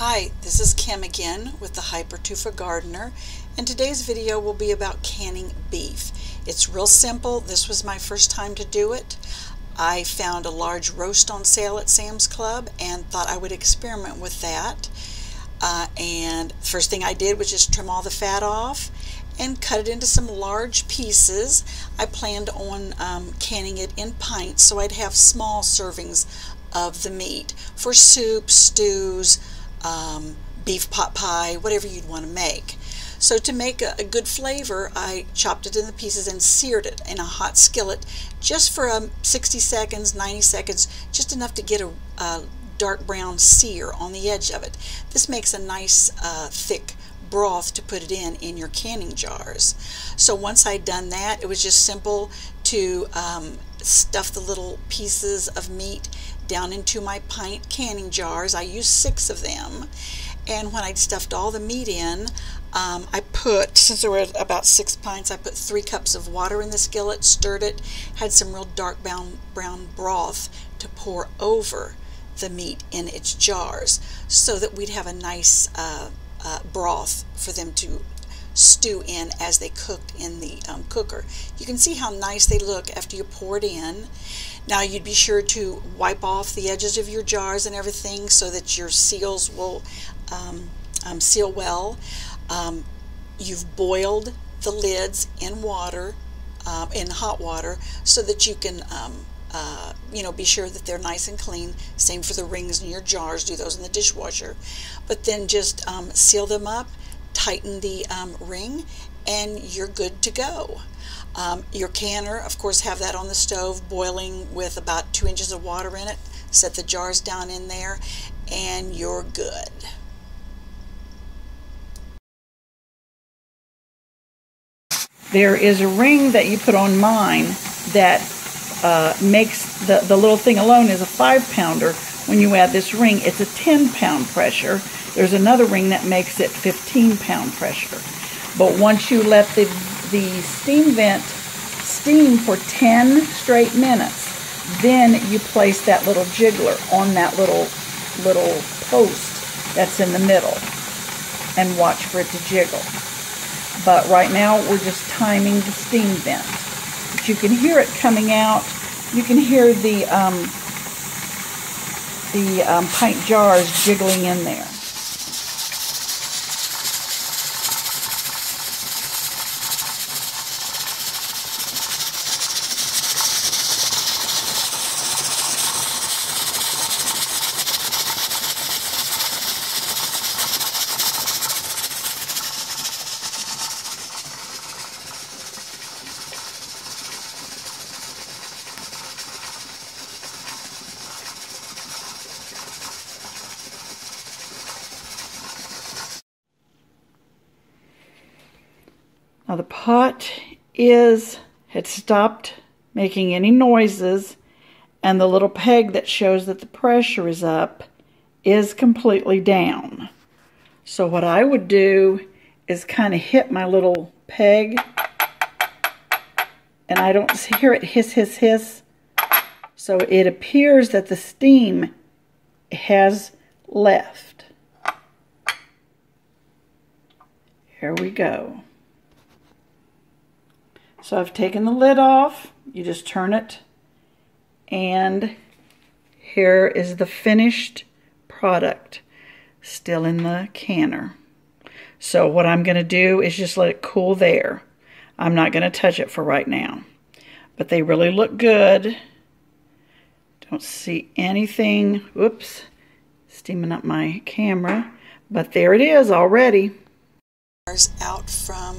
Hi, this is Kim again with the Hypertufa Gardener, and today's video will be about canning beef. It's real simple. This was my first time to do it. I found a large roast on sale at Sam's Club and thought I would experiment with that. And first thing I did was just trim all the fat off and cut it into some large pieces. I planned on canning it in pints, so I'd have small servings of the meat for soups, stews, beef pot pie, whatever you'd want to make. So to make a good flavor, I chopped it into pieces and seared it in a hot skillet just for 60 seconds, 90 seconds, just enough to get a dark brown sear on the edge of it. This makes a nice thick broth to put it in your canning jars. So once I'd done that, it was just simple to stuff the little pieces of meat down into my pint canning jars. I used 6 of them, and when I'd stuffed all the meat in, I put, since there were about 6 pints, I put 3 cups of water in the skillet, stirred it, had some real dark brown broth to pour over the meat in its jars so that we'd have a nice broth for them to stew in as they cooked in the cooker. You can see how nice they look after you pour it in. Now you'd be sure to wipe off the edges of your jars and everything so that your seals will seal well. You've boiled the lids in water, in hot water, so that you can be sure that they're nice and clean. Same for the rings in your jars, do those in the dishwasher. But then just seal them up, tighten the ring, and you're good to go. Your canner, of course, have that on the stove boiling with about 2 inches of water in it. Set the jars down in there and you're good. There is a ring that you put on mine that makes the little thing alone is a 5-pounder. When you add this ring, it's a 10-pound pressure. There's another ring that makes it 15-pound pressure. But once you let the steam vent steam for 10 straight minutes, then you place that little jiggler on that little post that's in the middle and watch for it to jiggle. But right now we're just timing the steam vent. But you can hear it coming out. You can hear the pint jars jiggling in there. Now the pot had stopped making any noises, and the little peg that shows that the pressure is up is completely down. So what I would do is kind of hit my little peg, and I don't hear it hiss, hiss, hiss. So it appears that the steam has left. Here we go. So I've taken the lid off. You just turn it, and here is the finished product still in the canner. So what I'm going to do is just let it cool there. I'm not going to touch it for right now, but they really look good. Don't see anything, whoops, steaming up my camera, but there it is already. Out from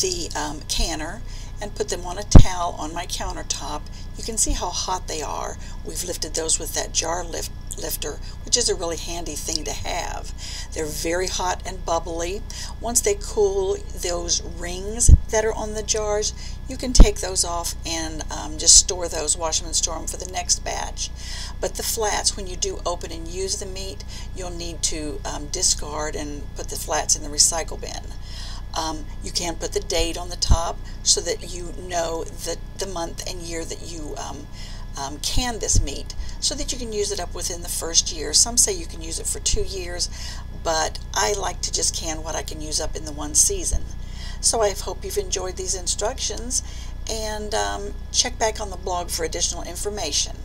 the canner and put them on a towel on my countertop. You can see how hot they are. We've lifted those with that jar lifter, which is a really handy thing to have. They're very hot and bubbly. Once they cool, those rings that are on the jars, you can take those off and just store those, wash them and store them for the next batch. But the flats, when you do open and use the meat, you'll need to discard and put the flats in the recycle bin. You can put the date on the top so that you know the month and year that you can this meat so that you can use it up within the first year. Some say you can use it for 2 years, but I like to just can what I can use up in the one season. So I hope you've enjoyed these instructions, and check back on the blog for additional information.